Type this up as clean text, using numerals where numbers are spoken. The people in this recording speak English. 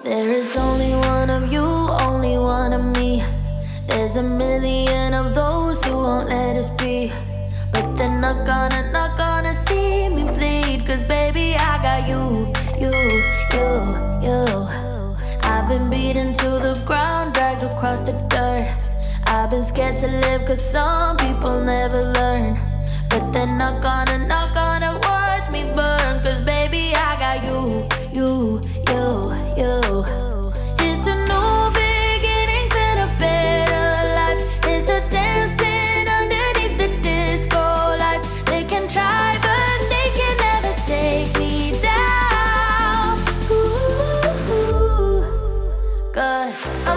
There is only one of you, only one of me. There's a million of those who won't let us be. But they're not gonna see me bleed. Cause baby, I got you. I've been beaten to the ground, dragged across the dirt. I've been scared to live cause some people never learn. But they're not gonna watch me burn. Cause baby, I got you. It's a new beginnings and a better life. It's the dancing underneath the disco lights. They can try but they can never take me down. Cause I'm